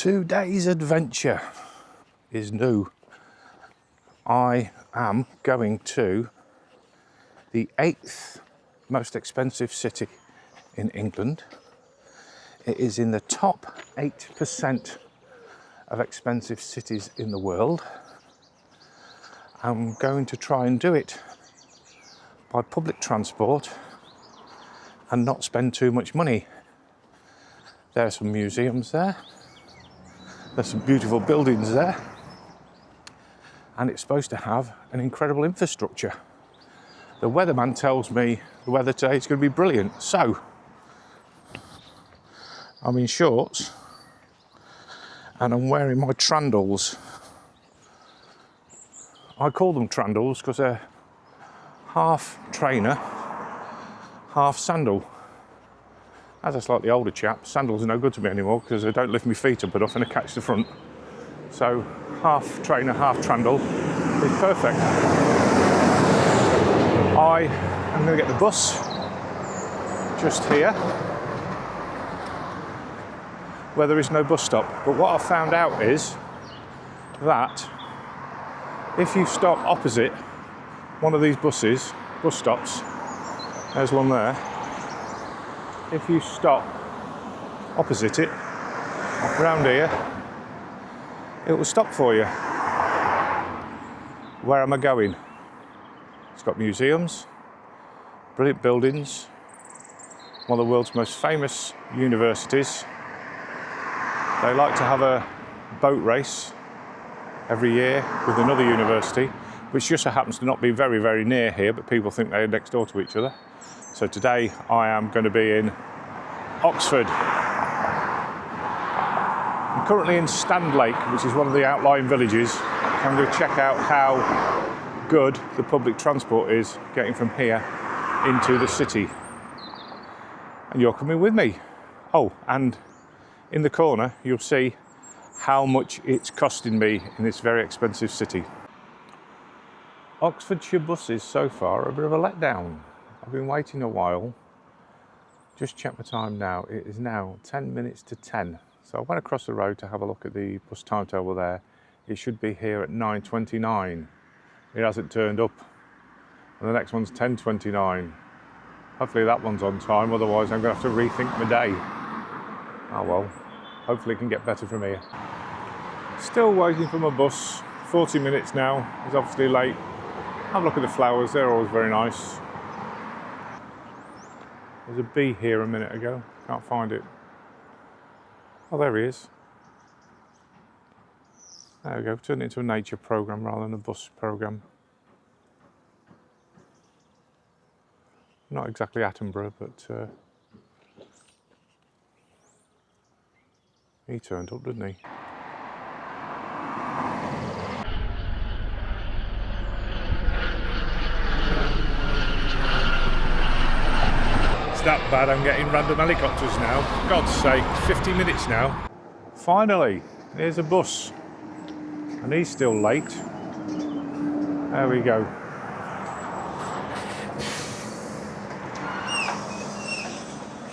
Today's adventure is new. I am going to the 8th most expensive city in England. It is in the top 8% of expensive cities in the world. I'm going to try and do it by public transport and not spend too much money. There are some museums there. There's some beautiful buildings there, and it's supposed to have an incredible infrastructure. The weatherman tells me the weather today is going to be brilliant, so I'm in shorts and I'm wearing my trandals. I call them trandals because they're half trainer, half sandal. As a slightly older chap, sandals are no good to me anymore because they don't lift my feet up enough and they catch the front. So half trainer, half trandal is perfect. I am going to get the bus just here, where there is no bus stop. But what I've found out is that if you stop opposite one of these bus stops, there's one there. If you stop opposite it, around here, it will stop for you. Where am I going? It's got museums, brilliant buildings, one of the world's most famous universities. They like to have a boat race every year with another university, which just so happens to not be very, very near here, but people think they're next door to each other. So today I am going to be in Oxford. I'm currently in Standlake, which is one of the outlying villages. I'm going to check out how good the public transport is getting from here into the city. And you're coming with me. Oh, and in the corner you'll see how much it's costing me in this very expensive city. Oxfordshire buses so far are a bit of a letdown. I've been waiting a while. Just check my time now. It is now 10 minutes to 10. So I went across the road to have a look at the bus timetable there. It should be here at 9:29. It hasn't turned up. And the next one's 10:29. Hopefully that one's on time, otherwise I'm going to have to rethink my day. Oh well, hopefully it can get better from here. Still waiting for my bus. 40 minutes now. It's obviously late. Have a look at the flowers, they're always very nice. There's a bee here a minute ago, can't find it. Oh, there he is. There we go, turned it into a nature programme rather than a bus programme. Not exactly Attenborough, but he turned up, didn't he? It's that bad I'm getting random helicopters now. For God's sake, 50 minutes now. Finally, here's a bus. And he's still late. There we go.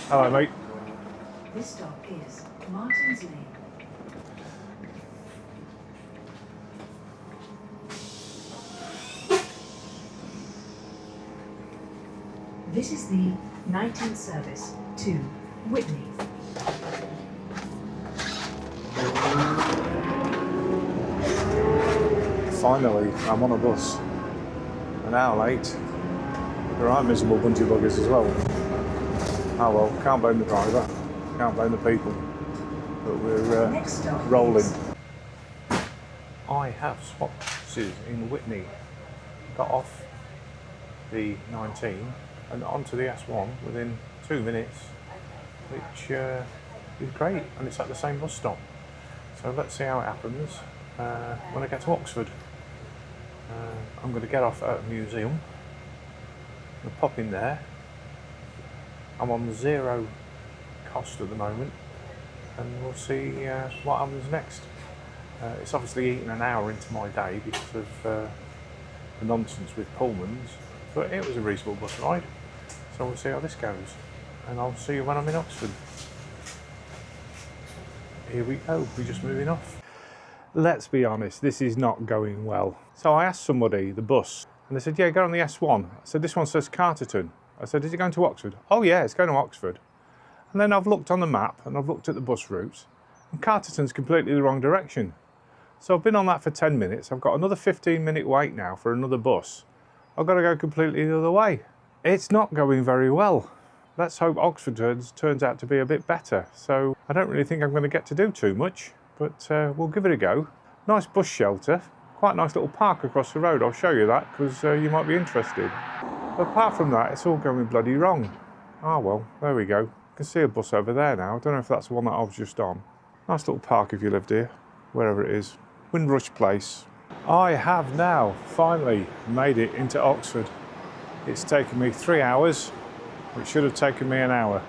Hello, mate. This stop is Martin's Lane. This is the 19th service to Whitney. Finally, I'm on a bus. An hour late. There are a miserable bunch of buggers as well. Oh well, can't blame the driver, can't blame the people. But we're rolling. I have swapped buses in Whitney. Got off the 19 and onto the S1 within 2 minutes, which is great, and it's at the same bus stop. So let's see how it happens when I get to Oxford. I'm going to get off at a museum. I'm pop in there. I'm on zero cost at the moment, and we'll see what happens next. It's obviously eaten an hour into my day because of the nonsense with Pullmans, but it was a reasonable bus ride. So we'll see how this goes, and I'll see you when I'm in Oxford. here we go, we're just moving off. Let's be honest, this is not going well. So I asked somebody, the bus, and they said, yeah, go on the S1. I said, this one says Carterton. I said, is it going to Oxford? Oh yeah, it's going to Oxford. And then I've looked on the map and I've looked at the bus routes, and Carterton's completely the wrong direction. So I've been on that for 10 minutes. I've got another 15-minute wait now for another bus. I've got to go completely the other way. It's not going very well. Let's hope Oxford turns out to be a bit better. So I don't really think I'm going to get to do too much, but we'll give it a go. Nice bus shelter, quite a nice little park across the road. I'll show you that because you might be interested. But apart from that, it's all going bloody wrong. Ah well, there we go. I can see a bus over there now. I don't know if that's the one that I was just on. Nice little park if you lived here, wherever it is. Windrush Place. I have now finally made it into Oxford. It's taken me 3 hours. It should have taken me an hour,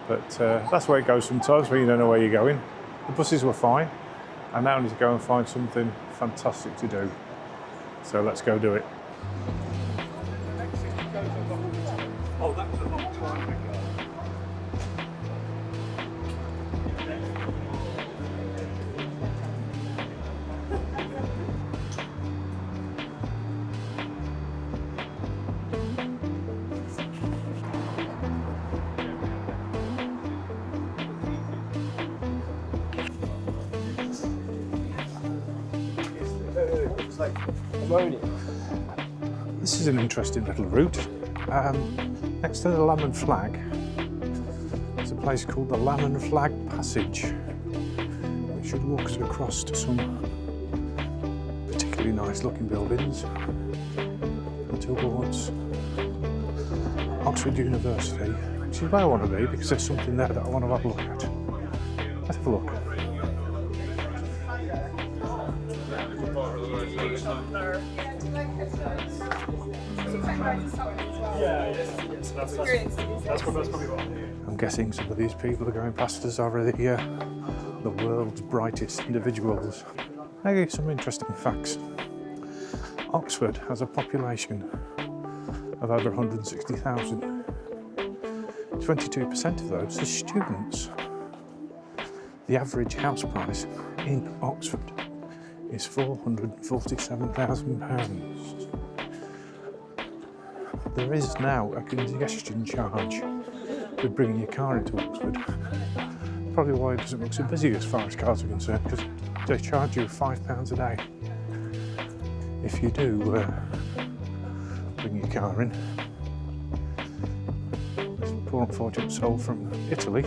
but that's the way it goes sometimes when you don't know where you're going. The buses were fine. I now need to go and find something fantastic to do. So let's go do it. Oh, that was a long time ago. This is an interesting little route. Next to the Lamb and Flag, there's a place called the Lamb and Flag Passage, which should walk us across to some particularly nice looking buildings and towards Oxford University, which is where I want to be because there's something there that I want to have a look at. Let's have a look. I'm guessing some of these people are going past us are the world's brightest individuals. I'll give you some interesting facts. Oxford has a population of over 160,000. 22% of those are students. The average house price in Oxford is £447,000. There is now a congestion charge with bringing your car into Oxford. Probably why it doesn't look so busy as far as cars are concerned, because they charge you £5 a day. If you do bring your car in. This poor unfortunate soul from Italy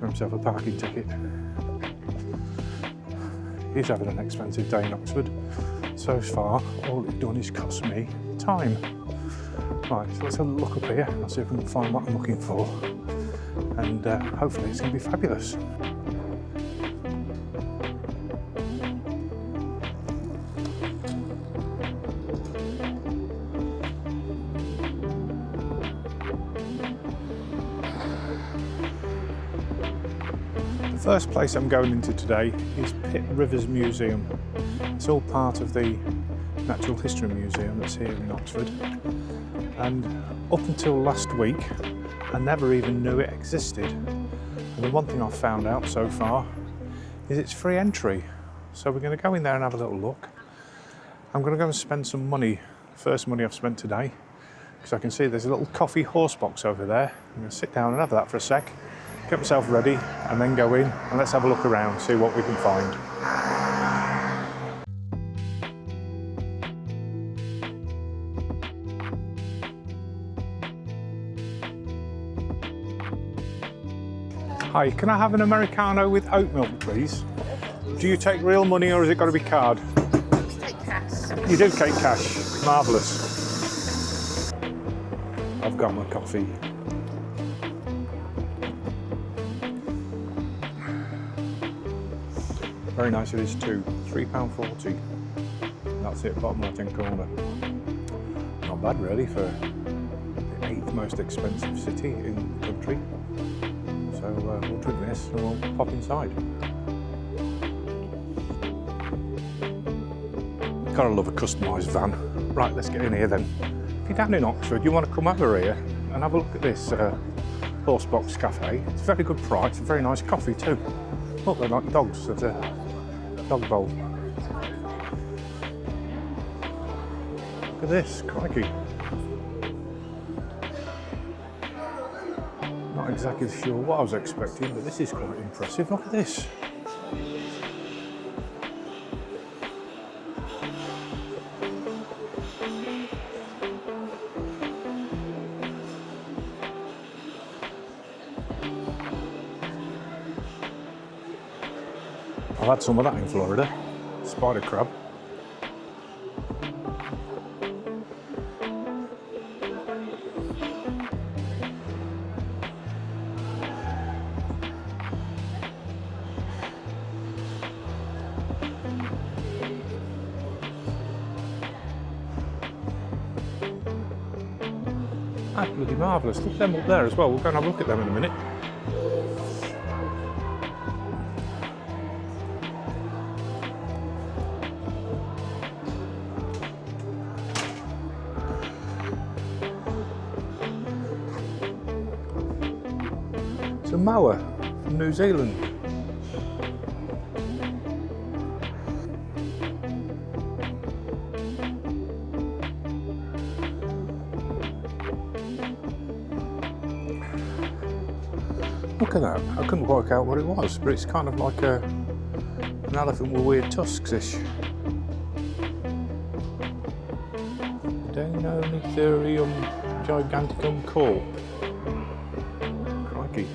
got himself a parking ticket. He's having an expensive day in Oxford. So far, all it's done is cost me time. Right, so let's have a look up here. I'll see if we can find what I'm looking for. And hopefully it's going to be fabulous. The first place I'm going into today is Pitt Rivers Museum. It's all part of the Natural History Museum that's here in Oxford. And up until last week, I never even knew it existed. And the one thing I've found out so far is it's free entry. So we're going to go in there and have a little look. I'm going to go and spend some money, first money I've spent today, because I can see there's a little coffee horse box over there. I'm going to sit down and have that for a sec, get myself ready, and then go in and let's have a look around, see what we can find. Hi, can I have an Americano with oat milk, please? Do you take real money or has it got to be card? Take cash. You do take cash. Marvellous. I've got my coffee. Very nice it is too. £3.40. That's it, bottom right-hand corner. Not bad really for the 8th most expensive city in the country. So we'll drink this and we'll pop inside. Gotta love a customised van. Right, let's get in here then. If you're down in Oxford, you want to come over here and have a look at this Horsebox Cafe. It's a very good price, a very nice coffee too. Look, they're like dogs. There's a dog bowl. Look at this, crikey. Not exactly sure what I was expecting, but this is quite impressive. Look at this. I've had some of that in Florida. Spider crab. That's bloody marvellous. Look at them up there as well. We'll go and have a look at them in a minute. It's a moa from New Zealand. Look at that. I couldn't work out what it was, but it's kind of like an elephant with weird tusks-ish. Deinonytherium giganticum corp. Crikey.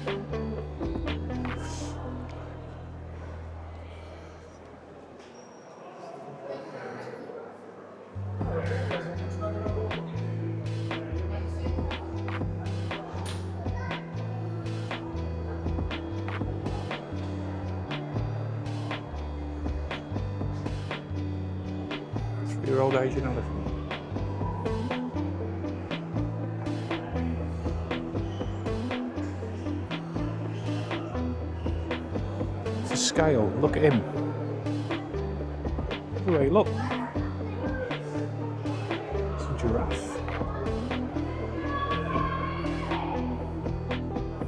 Three-year-old Asian elephant. It's a scale. Look at him. Look away, look. It's a giraffe.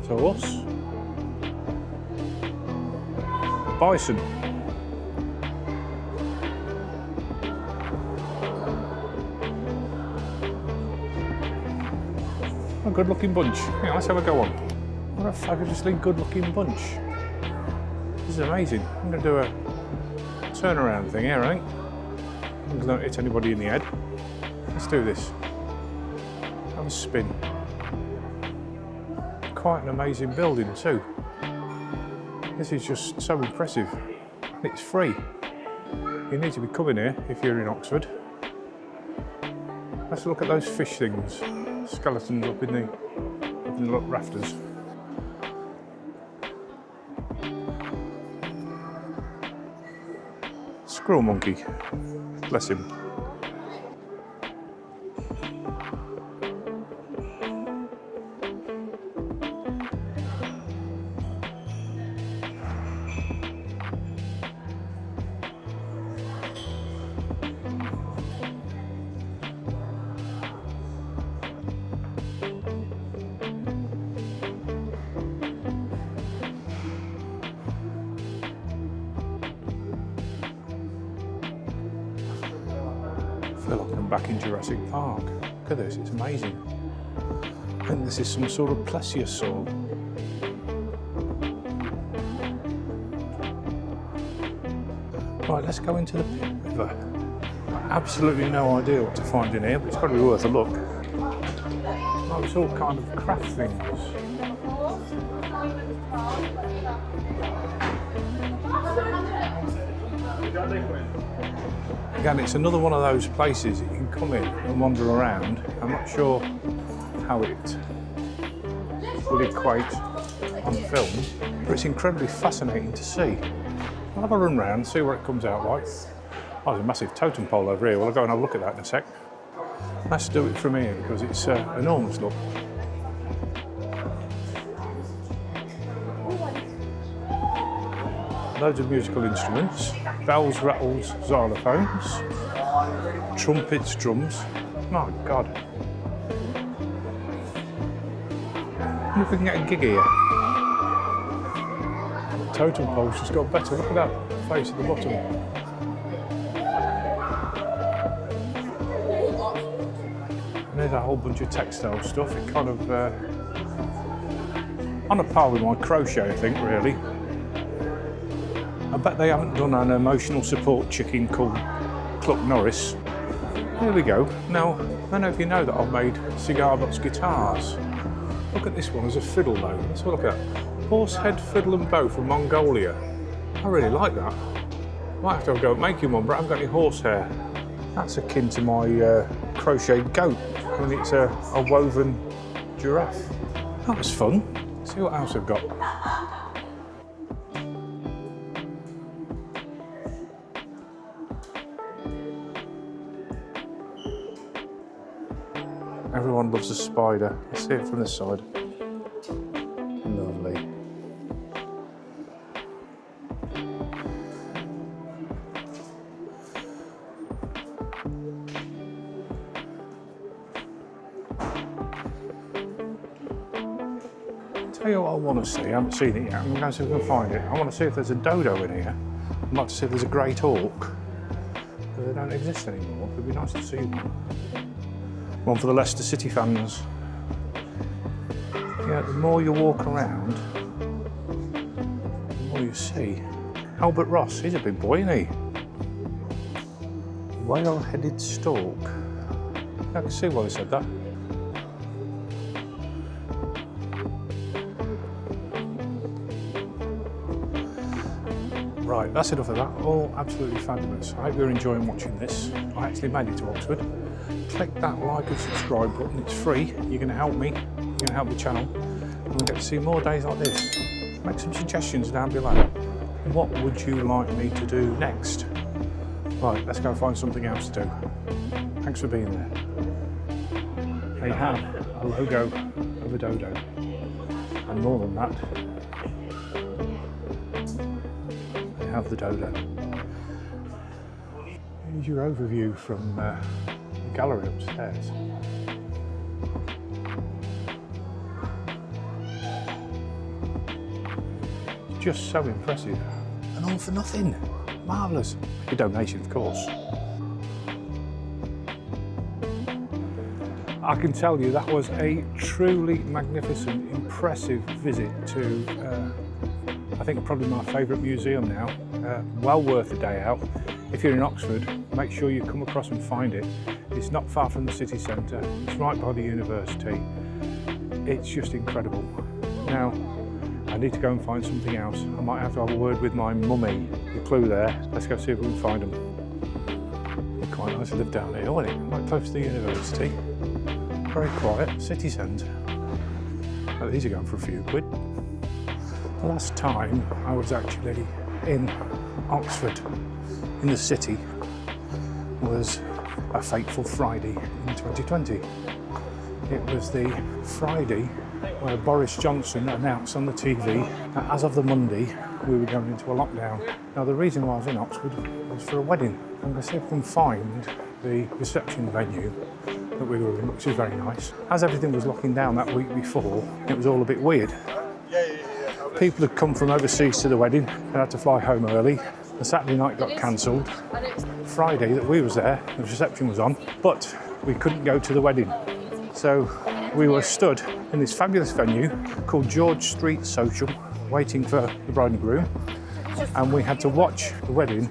So us. Bison. A good looking bunch. Yeah, let's have a go on. What a fabulously good looking bunch. This is amazing. I'm going to do a turnaround thing here, I think. I don't hit anybody in the head. Let's do this. Have a spin. Quite an amazing building too. This is just so impressive. It's free. You need to be coming here if you're in Oxford. Let's look at those fish things. Skeletons up in the rafters. Squirrel monkey. Bless him. I feel like I'm back in Jurassic Park. Look at this, it's amazing. I think this is some sort of plesiosaur. Right, let's go into the Pit River. Absolutely no idea what to find in here, but it's got to be worth a look. Oh, it's all kind of craft things. Again, it's another one of those places that you can come in and wander around. I'm not sure how it will equate on film, but it's incredibly fascinating to see. I'll have a run round, see what it comes out like. Oh, there's a massive totem pole over here. Well, I'll go and have a look at that in a sec. Let's do it from here because it's enormous, look. Loads of musical instruments, bells, rattles, xylophones, trumpets, drums. My God. wonder if we can get a gig here. The totem pole's just got better. Look at that face at the bottom. And there's a whole bunch of textile stuff. It kind of on a par with my crochet, I think, really. I bet they haven't done an emotional support chicken called Cluck Norris. There we go. Now, I don't know if you know that I've made cigar box guitars. Look at this one as a fiddle though. Let's have a look at that. Horsehead fiddle and bow from Mongolia. I really like that. Might have to have a go at making one, but I haven't got any horsehair. That's akin to my crocheted goat. I mean, it's a woven giraffe. That was fun. Let's see what else I've got. Everyone loves a spider. Let's see it from this side. Lovely. Tell you what I want to see. I haven't seen it yet. I'm going to see if I can find it. I want to see if there's a dodo in here. I'd like to see if there's a great auk. But they don't exist anymore. It'd be nice to see one. One for the Leicester City fans. Yeah, the more you walk around, the more you see. Albert Ross, he's a big boy, isn't he? Whale-headed stork. I can see why they said that. Right, that's enough of that. All absolutely fabulous. I hope you're enjoying watching this. I actually made it to Oxford. Click that like and subscribe button, it's free. You're going to help me, you're going to help the channel. And we'll get to see more days like this. Make some suggestions down below. What would you like me to do next? Right, let's go find something else to do. Thanks for being there. They have a logo of a dodo. And more than that, they have the dodo. Here's your overview from the gallery upstairs. It's just so impressive. And all for nothing. Marvellous. Your donation, of course. I can tell you that was a truly magnificent, impressive visit to, I think probably my favourite museum now. Well worth a day out. If you're in Oxford, make sure you come across and find it. It's not far from the city centre, it's right by the university. It's just incredible. Now, I need to go and find something else. I might have to have a word with my mummy. The clue there, let's go see if we can find them. It's quite nice to live down here, isn't it? Right close to the university. Very quiet, city centre. Oh, these are going for a few quid. The last time I was actually in Oxford, in the city, was a fateful Friday in 2020. It was the Friday where Boris Johnson announced on the TV that as of the Monday we were going into a lockdown. Now the reason why I was in Oxford was for a wedding. I'm going to see if I can find the reception venue that we were in, which is very nice. As everything was locking down that week before, it was all a bit weird. People had come from overseas to the wedding, they had to fly home early. The Saturday night got cancelled. Friday that we was there, the reception was on, but we couldn't go to the wedding. So we were stood in this fabulous venue called George Street Social, waiting for the bride and groom. And we had to watch the wedding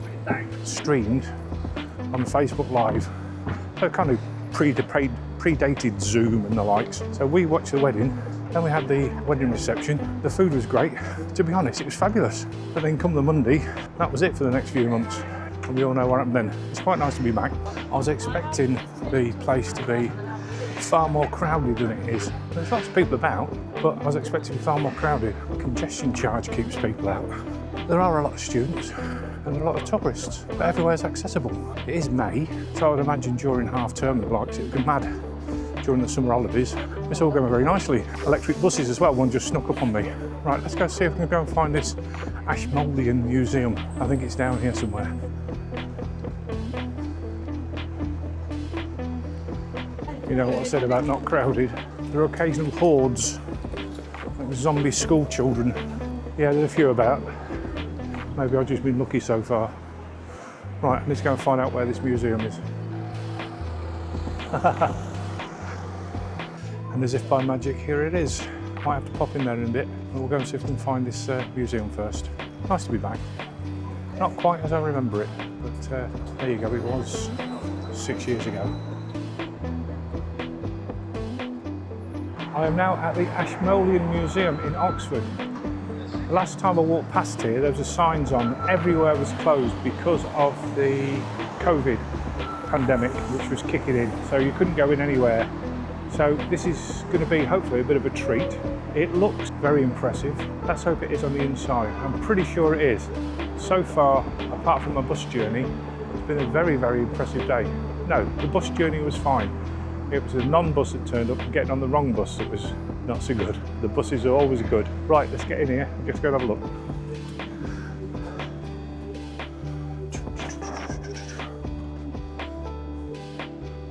streamed on Facebook Live. So kind of predated Zoom and the likes. So we watched the wedding, then we had the wedding reception. The food was great. To be honest, it was fabulous. But then come the Monday, that was it for the next few months. And we all know what happened then. It's quite nice to be back. I was expecting the place to be far more crowded than it is. There's lots of people about, but I was expecting to be far more crowded. Congestion charge keeps people out. There are a lot of students and a lot of tourists, but everywhere's accessible. It is May, so I would imagine during half term the likes it would be mad. During the summer holidays, it's all going very nicely. Electric buses as well, one just snuck up on me. Right, let's go see if we can go and find this Ashmolean Museum. I think it's down here somewhere. You know what I said about not crowded? There are occasional hordes zombie school children. Yeah, there's a few about. Maybe I've just been lucky so far. Right, let's go and find out where this museum is. And as if by magic, here it is. Might have to pop in there in a bit, and we'll go and see if we can find this museum first. Nice to be back. Not quite as I remember it, but there you go, it was 6 years ago. I am now at the Ashmolean Museum in Oxford. The last time I walked past here, there was signs on, everywhere was closed because of the COVID pandemic, which was kicking in, so you couldn't go in anywhere. So this is going to be hopefully a bit of a treat. It looks very impressive. Let's hope it is on the inside. I'm pretty sure it is. So far, apart from my bus journey, it's been a very, very impressive day. No, the bus journey was fine. It was a non-bus that turned up and getting on the wrong bus that was not so good. The buses are always good. Right, let's get in here. Let's go and have a look.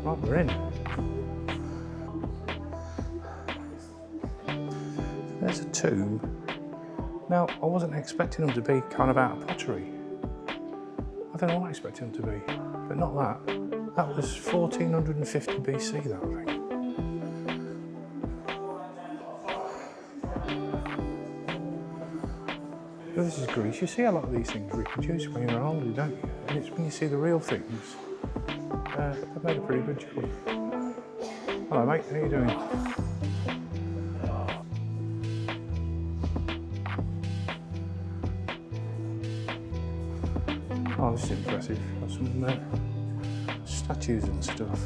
Right, we're in. There's a tomb. Now, I wasn't expecting them to be kind of out of pottery. I don't know what I expected them to be, but not that. That was 1450 BC, that thing. Well, this is Greece. You see a lot of these things reproduced when you're older, don't you? And it's when you see the real things, they've made a pretty good job. Hello, mate. How you doing? Oh, this is impressive. Got some statues and stuff.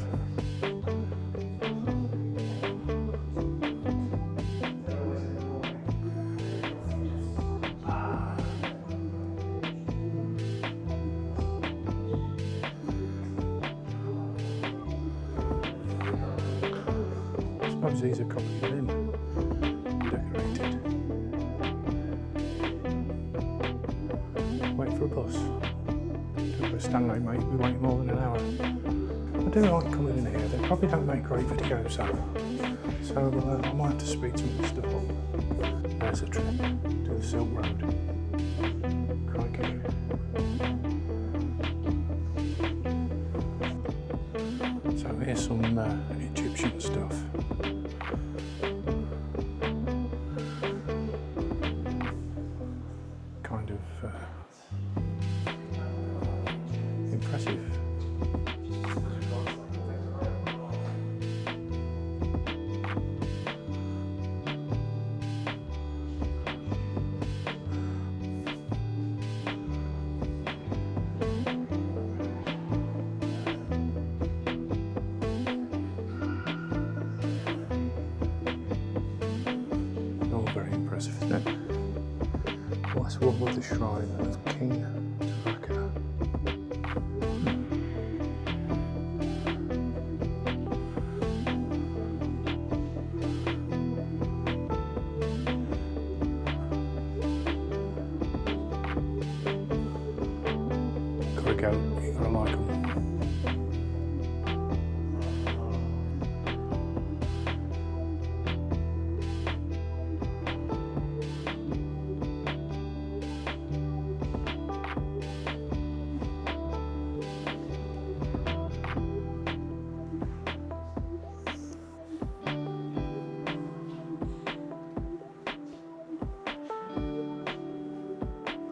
I suppose these are copied in, decorated. Wait for a bus. Stanley, mate, we wait more than an hour. I do like coming in here. They probably don't make great videos, so I might have to speed some of this stuff up. There's a trip to the Silk Road. Crikey. So here's some Egyptian stuff. Kind of impressive. All very impressive, isn't it? What's wrong with the shrine of King Tavaka? Gotta go, you gotta like them.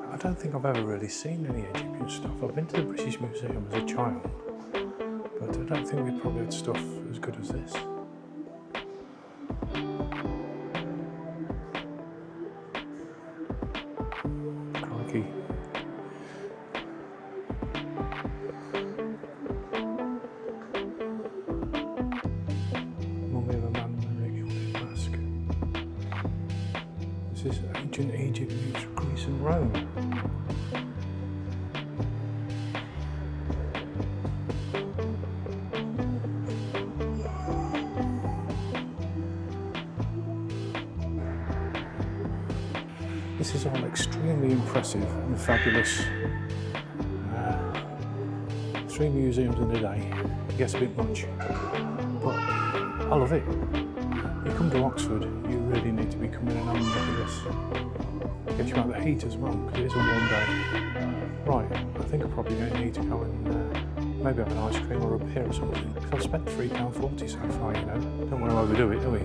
I don't think I've ever really seen any Egyptian stuff. I've been to the British Museum as a child, but I don't think we probably had stuff as good as this. Crikey. Mummy of a man wearing a gilded mask. This is ancient Egypt meets Greece and Rome. This is all extremely impressive and fabulous. 3 museums in a day. It gets a bit much, but I love it. You come come to Oxford, you really need to be coming and having a look at this. Get you out the heat as well, because it is a warm day. Right, I think I'm probably going to need to go and maybe have an ice cream or a beer or something. Because I've spent £3.40 so far, you know. Don't want to overdo it, do we?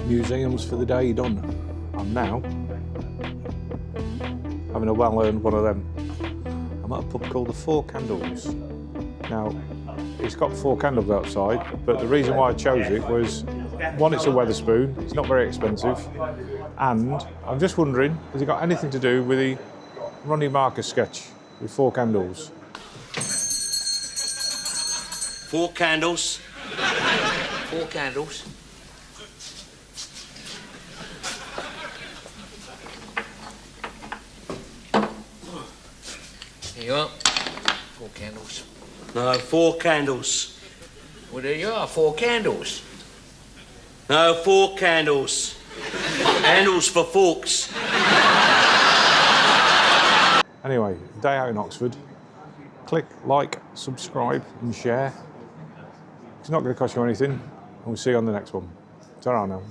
Museums for the day done. I'm now having a well-earned one of them. I'm at a pub called the Four Candles. Now, it's got 4 candles outside, but the reason why I chose it was, one, it's a Wetherspoon, it's not very expensive, and I'm just wondering, has it got anything to do with the Ronnie Marcus sketch with 4 candles? 4 candles. 4 candles. Here you are. 4 candles. No, 4 candles. Well, there you are, 4 candles. No, 4 candles. Handles for forks. Anyway, day out in Oxford. Click like, subscribe and share. It's not going to cost you anything, and we'll see you on the next one. Ta-ra now.